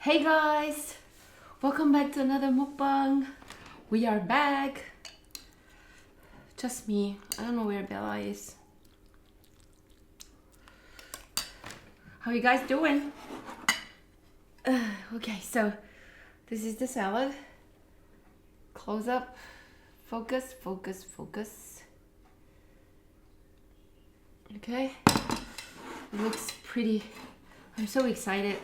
Hey guys, welcome back to another mukbang. We are back. Just me. I don't know where Bella is. How you guys doing? Okay, so this is the salad. Close up. Focus, focus, focus. Okay. It looks pretty. I'm so excited.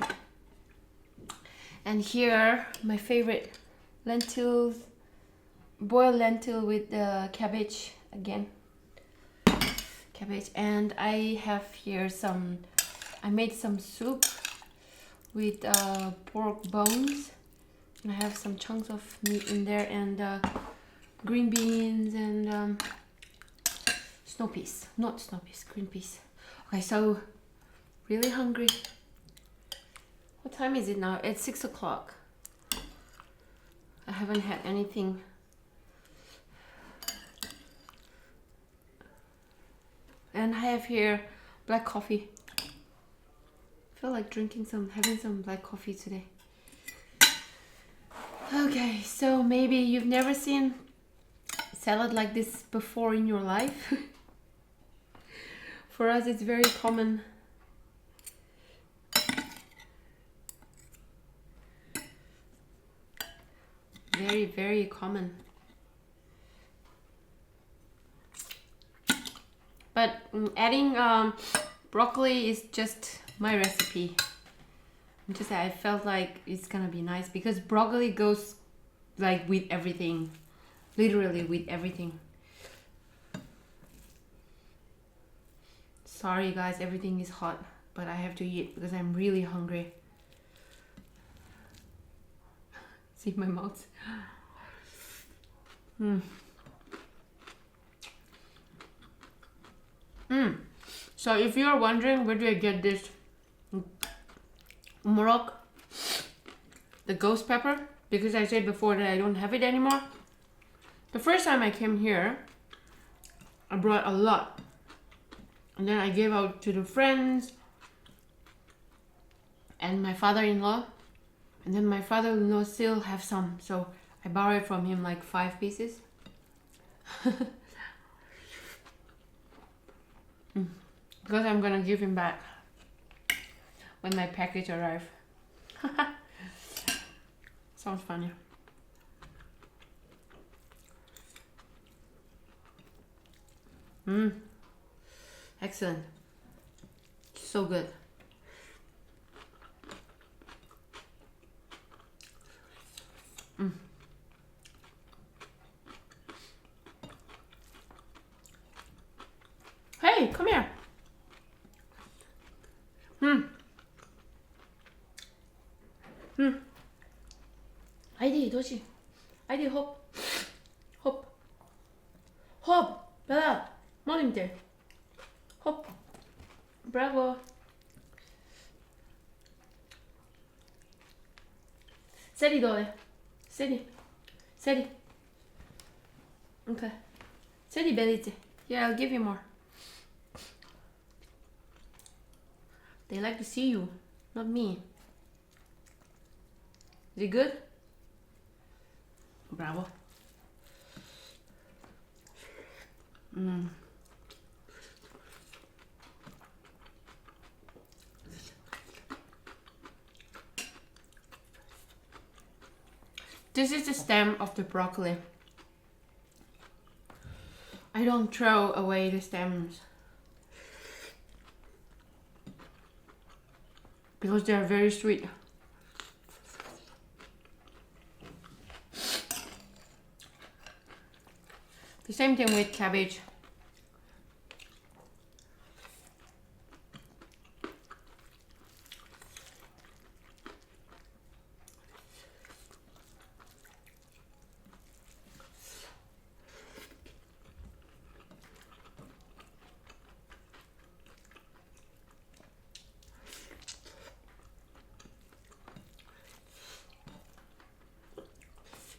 And here, my favorite lentils, boiled lentil with cabbage again. Cabbage, and I have here I made some soup with pork bones. And I have some chunks of meat in there and green beans and snow peas. Not snow peas, green peas. Okay, so really hungry. What time is it now? It's 6 o'clock. I haven't had anything. And I have here black coffee. I feel like having some black coffee today. Okay, so maybe you've never seen salad like this before in your life. For us, it's very common. Very, very common. But adding broccoli is just my recipe. I felt like it's gonna be nice because broccoli goes like with everything. Literally with everything. Sorry guys, everything is hot, but I have to eat because I'm really hungry. See my mouth. So if you are wondering where do I get this Omorok, the ghost pepper, because I said before that I don't have it anymore. The first time I came here, I brought a lot, and then I gave out to the friends and my father-in-law. And then my father-in-law still have some, so I borrowed from him like 5 pieces. Because I'm gonna give him back when my package arrives. Sounds funny. Excellent. So good. Hey, come here. Heidi, 도시. Heidi, hop. Hop. Hop. Bella. Morning there. Hop. Bravo. Steady, dole. Steady. Steady. Okay. Steady, belly. Yeah, I'll give you more. They like to see you, not me. Is it good? Bravo. This is the stem of the broccoli. I don't throw away the stems because they are very sweet. The same thing with cabbage.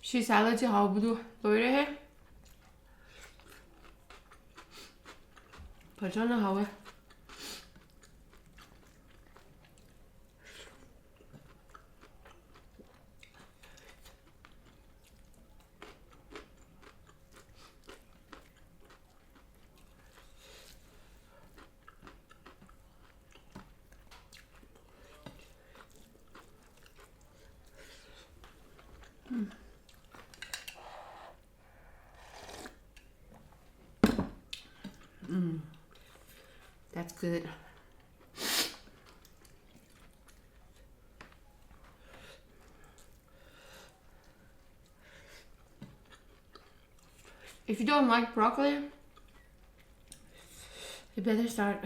She salad how do doire 벌써는 how That's good. If you don't like broccoli, you better start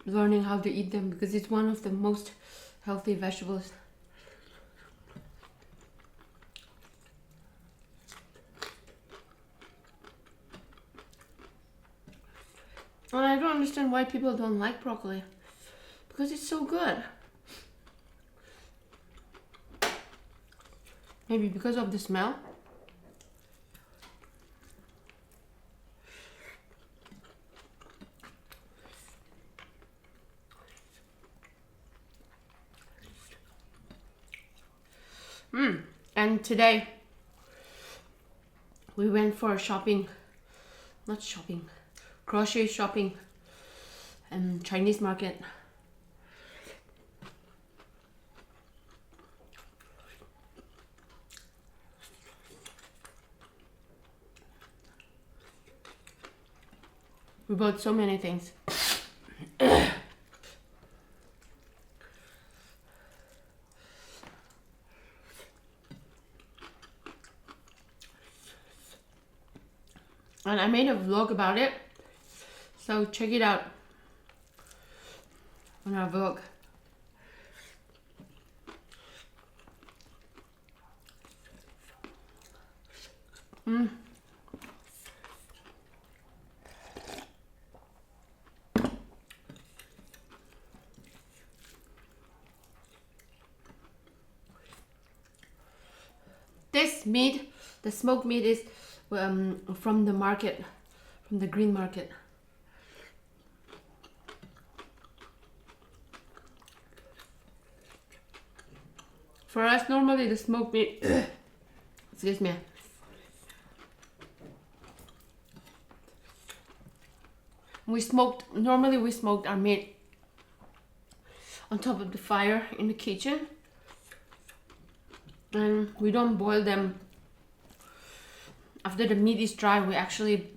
learning how to eat them because it's one of the most healthy vegetables. And I don't understand why people don't like broccoli because it's so good. Maybe because of the smell. And today we went for shopping, not shopping, grocery shopping and Chinese market. We bought so many things. And I made a vlog about it, so check it out on our vlog. This meat, the smoked meat, is from the market, from the green market. For us, normally the smoked meat, excuse me, normally we smoked our meat on top of the fire in the kitchen. And we don't boil them. After the meat is dry, we actually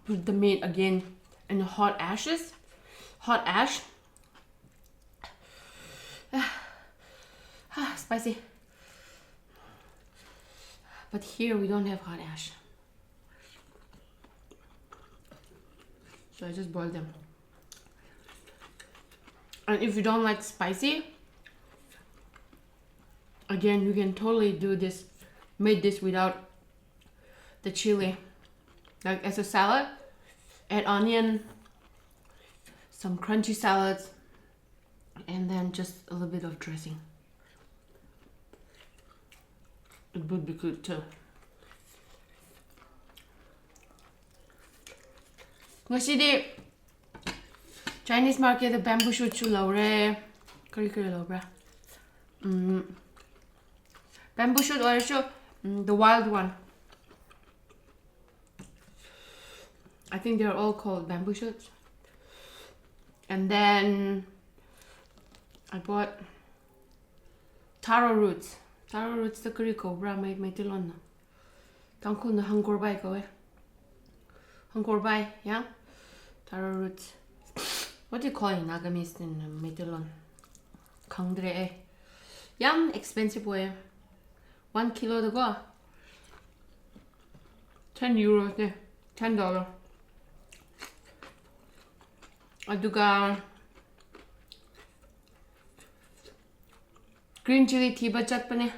put the meat again in the hot ash. Spicy. But here we don't have hot ash, so I just boil them. And if you don't like spicy, again, you can totally do this, made this without the chili, like as a salad. Add onion, some crunchy salads, and then just a little bit of dressing. It would be good too. Ngasi디 Chinese market the bamboo shoot chu laure. Kari laure. Bamboo shoot or shoot the wild one. I think they're all called bamboo shoots. And then I bought taro roots. Taro roots the curry cobra made my tilon. Don't call the hangorbai go. Hangorbai, yeah? Taro roots. What do you call it? Nagamis in Metilon. Kangdre. Yum, expensive way. 1 kilo to go. 10 euros, ne? $10. Aduga green chili tiba chutpane.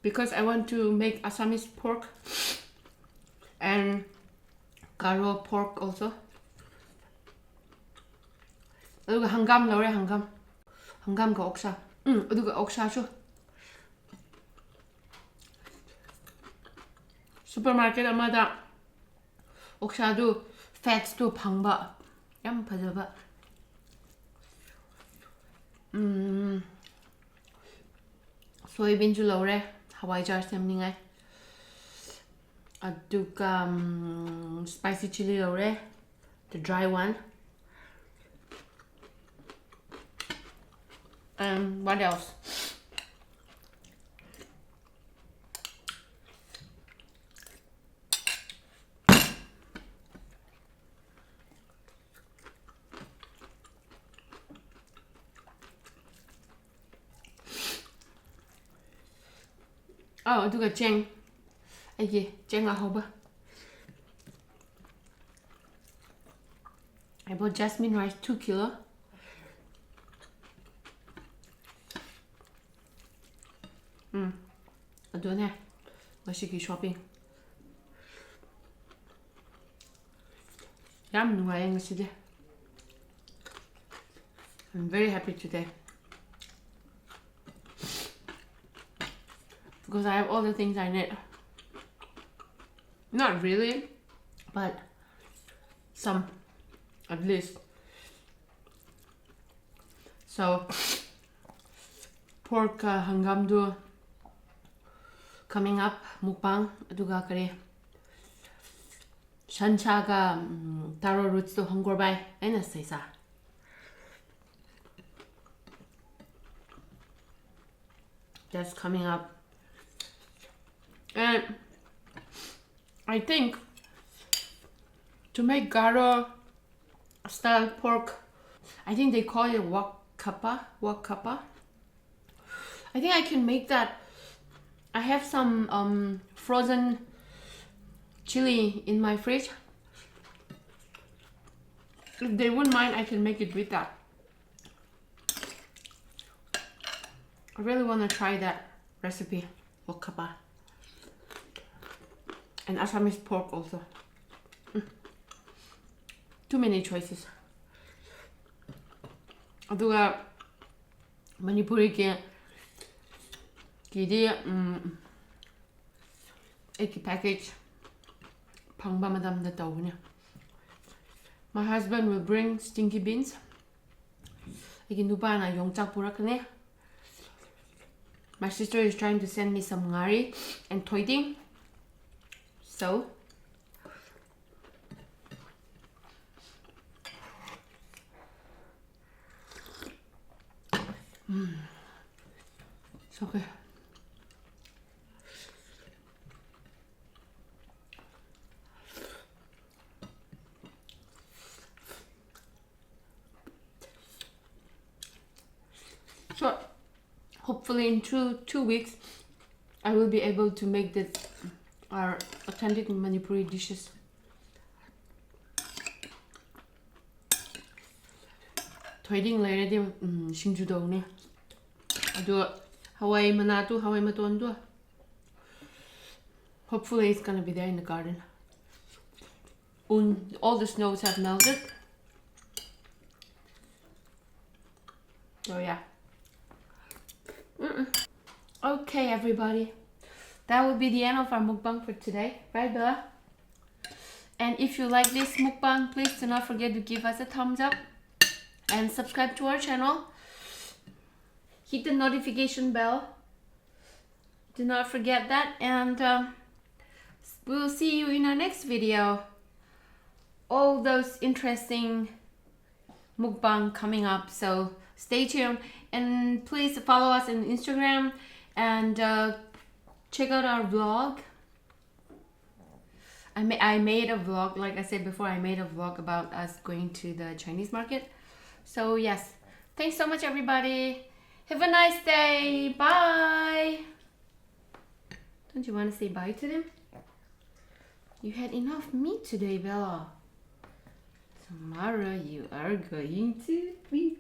Because I want to make Assamese pork and Garo pork also. Aduga hangam laure hangam. Hangam ka oksha. Aduga oksha shu. Supermarket amada oksha fats do pangba. Yam padaba. Soybean ju laure Hawaii jar semningai. Aduga spicy chili laure, the dry one. What else? 어두가 쟁 이게 쟁아 허브 I bought jasmine rice 2 kilo. 어두네 맛있게 쇼핑 얌 누가 앵시데 I'm very happy today because I have all the things I need. Not really, but some at least. So pork hangamdu coming up mukbang aduga kare shanchaga taro roots to hongorbai and saisa. That's coming up. And I think to make garo style pork, I think they call it wok kappa. I think I can make that. I have some frozen chili in my fridge. If they wouldn't mind, I can make it with that. I really want to try that recipe, wok kappa. And Assamese pork also. Too many choices. 아두가 머니푸리게 기디 이렇게 package 방바마담다 떠오냐. My husband will bring stinky beans. 이게 누바나 용짝 보라크네. My sister is trying to send me some ngari and toiding. So so good. So hopefully in two weeks I will be able to make this our authentic Manipuri dishes. Trading later Shinjudo ne. Do Hawaii Manatu, Hawaii Matondo. Hopefully it's gonna be there in the garden. All the snows have melted. So yeah. Okay everybody. That will be the end of our mukbang for today. Right Bella? And if you like this mukbang, please do not forget to give us a thumbs up and subscribe to our channel. Hit the notification bell. Do not forget that. And we will see you in our next video. All those interesting mukbang coming up. So stay tuned. And please follow us on Instagram and check out our vlog. I made a vlog, like I said before, I made a vlog about us going to the Chinese market. So yes, thanks so much everybody. Have a nice day. Bye. Don't you want to say bye to them? You had enough meat today, Bella. Tomorrow you are going to be